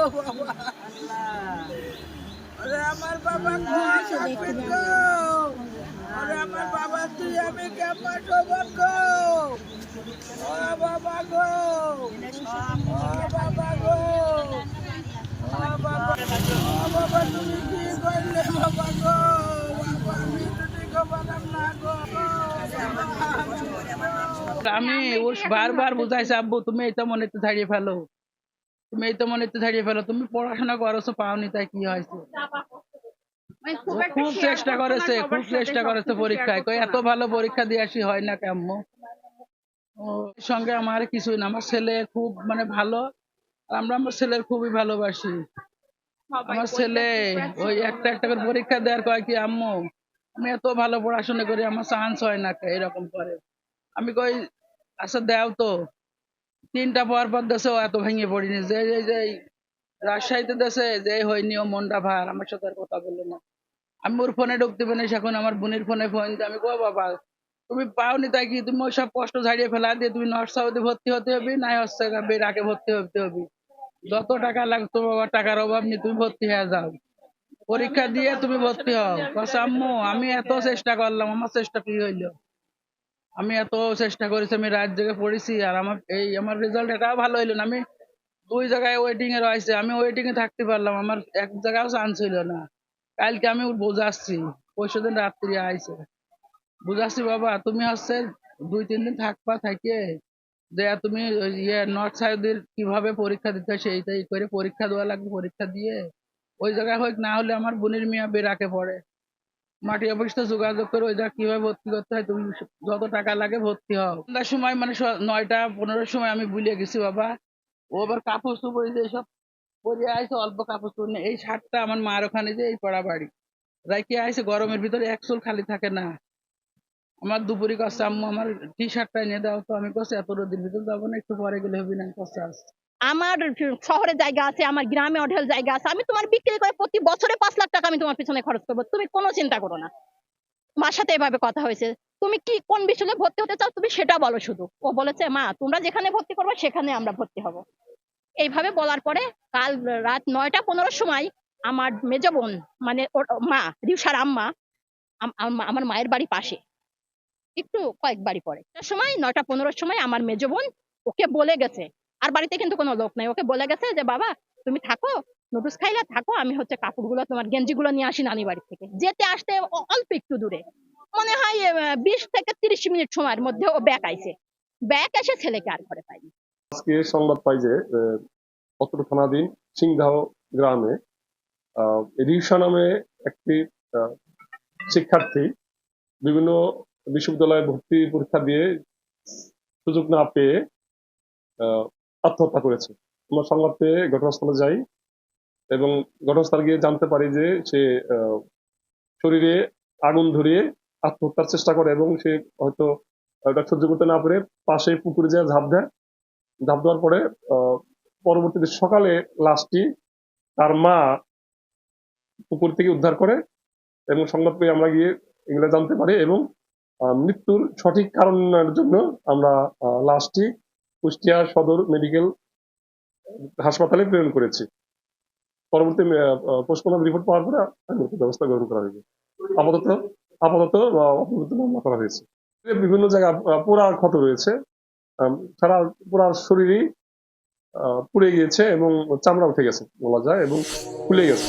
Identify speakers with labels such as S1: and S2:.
S1: বাবা ওরে আমার বাবা গো সাকিব গো ওরে আমার বাবা তুই আমি কেমন শোভন গো ও বাবা গো ও বাবা গো ও বাবা তুমি কি করলে বাবা গো বাবা আমি তো ঠিক বানাম না গো আমি ওর বারবার বুঝাইছি আব্বু তুমি এটা মনে ছাড়িয়ে ফেলো তুমি এই তো মনে ছাড়িয়ে ফেলো তুমি পড়াশোনা করছো পাওনি তাই কি হয়েছে খুব চেষ্টা করেছে পরীক্ষায় কই এত ভালো পরীক্ষা দিয়ে আসি হয় না কেমন ওর সঙ্গে আমার কিছুই না আমার ছেলে খুব মানে ভালো আমরা আমার ছেলের খুবই ভালোবাসি আমার ছেলে ওই একটা একটা করে পরীক্ষা দেওয়ার কয় কি আম্মু আমি এত ভালো পড়াশোনা করি আমার চান্স হয় না এরকম করে আমি কই আচ্ছা দেও তো তিনটা পর দেশে ও এত ভেঙে পড়িনি যে যে রাজশাহীতে দেশে যে হয়নি ও মনটা ভার আমার সাথে আর কথা বললো না আমি ওর ফোনে ঢুকতে পারি এখন আমার বোনের ফোনে ফোন দিয়ে আমি কো বাবা তুমি পাওনি তাই কি তুমি ওই সব কষ্ট ঝাড়িয়ে ফেলা দিয়ে তুমি নর্থ সাউথে ভর্তি হতে হবে নাই হচ্ছে বেরাকে ভর্তি হতে হবে যত টাকা লাগতো বাবা টাকার অভাব নেই তুমি ভর্তি হয়ে যাও পরীক্ষা দিয়ে তুমি ভর্তি হও কসা আম্মু আমি এত চেষ্টা করলাম আমার চেষ্টা কি হইলো আমি এত চেষ্টা করেছি আমি রাত জেগে পড়েছি আর আমার রেজাল্ট এটাও ভালো হইলো না আমি দুই জায়গায় ওয়েটিং এ রয়েছে আমি ওয়েটিং এ থাকতে পারলাম আমার এক জায়গাও চান্স হইলো না কালকে আমি বুঝাচ্ছি পরশু দিন রাত্রি আইছে বুঝাচ্ছি বাবা তুমি হচ্ছে 2-3 দিন থাকবা থাকে যে তুমি ইয়ে নর্থ সাউথের কিভাবে পরীক্ষা দিতে হয় সেইটাই করে পরীক্ষা দেওয়া লাগবে পরীক্ষা দিয়ে ওই জায়গায় হোক না হলে আমার বোনের মিয়া বেরাকে পড়ে মাটি অফিসে যোগাযোগ করে ওই জায়গা কিভাবে ভর্তি করতে হয় তুমি যত টাকা লাগে ভর্তি হও সন্ধ্যার সময় মানে 9টা 15 সময় আমি ভুলে গেছি বাবা ও আবার কাপড় চোপড় যে সব পরে আইছে অল্প কাপড় চোপড় নেই এই শার্টটা আমার মার ওখানে যে এই পড়া বাড়ি রাইকে আইছে গরমের ভিতরে এক চুল খালি থাকে না আমার দুপুরি কাছে আম্মু আমার টি শার্টটা এনে দাও তো আমি কাছে এত রোদের ভিতরে যাবো না একটু পরে গেলে হবে না কাছে আসছে
S2: আমার শহরে জায়গা আছে আমার গ্রামে অঢেল জায়গা আছে আমি তোমার বিক্রি করে প্রতি বছরে 5 লাখ টাকা আমি তোমার পিছনে খরচ করবো তুমি কোনো চিন্তা করো না মার সাথে এভাবে কথা হয়েছে তুমি কি কোন বিষয়ে ভর্তি হতে চাও তুমি সেটা বলো শুধু ও বলেছে মা তোমরা যেখানে ভর্তি করবে সেখানে আমরা ভর্তি হব এইভাবে বলার পরে কাল রাত 9টা 15 সময় আমার মেজ বোন মানে ওর মা রিউসার আম্মা আমার মায়ের বাড়ি পাশে একটু কয়েক বাড়ি পরে তার সময় 9টা 15 সময় আমার মেজ বোন ওকে বলে গেছে আর বাড়িতে কিন্তু কোনো লোক নাই ওকে বলে গেছে যে বাবা তুমি থাকো নুডলস খাইলে থাকো আমি হচ্ছে কাপড়গুলো তোমার গেঞ্জিগুলো নিয়ে আসি নানি বাড়ি থেকে যেতে আসতে অল্প একটু দূরে মনে হয় 20 থেকে 30 মিনিট সময়ের মধ্যে ও ব্যাক আইছে ব্যাক এসে ছেলেকে আর ঘরে পাইনি
S3: আজকে সংবাদ পাই যে অত্র থানাধীন সিংদাহ গ্রামে রিউসা নামে একটি শিক্ষার্থী বিভিন্ন বিশ্ববিদ্যালয়ে ভর্তি পরীক্ষা দিয়ে সুযোগ না পেয়ে আত্মহত্যা করেছে। আমরা সংবাদ পেয়ে ঘটনাস্থলে যাই এবং ঘটনাস্থলে গিয়ে জানতে পারি যে সে শরীরে আগুন ধরিয়ে আত্মহত্যার চেষ্টা করে এবং সে হয়তো ওটা সহ্য করতে না পারে পাশে পুকুরে যায় ঝাঁপ দেয়। ঝাঁপ দেওয়ার পরে পরবর্তীতে সকালে লাশটি তার মা পুকুর থেকে উদ্ধার করে এবং সংবাদ পেয়ে আমরা গিয়ে এগুলো জানতে পারি এবং মৃত্যুর সঠিক কারণের জন্য আমরা লাশটি কুষ্টিয়া সদর মেডিকেল হাসপাতালে প্রেরণ করেছি। পরবর্তী পোস্টমর্টম রিপোর্ট পাওয়ার পরে ব্যবস্থা গ্রহণ করা হয়েছে। আপাতত অপমৃত্যু মামলা করা হয়েছে। বিভিন্ন জায়গায় পোড়া ক্ষত রয়েছে, সারা পুরা শরীরই পুড়ে গিয়েছে এবং চামড়া উঠে গেছে বলা যায় এবং ফুলে গেছে।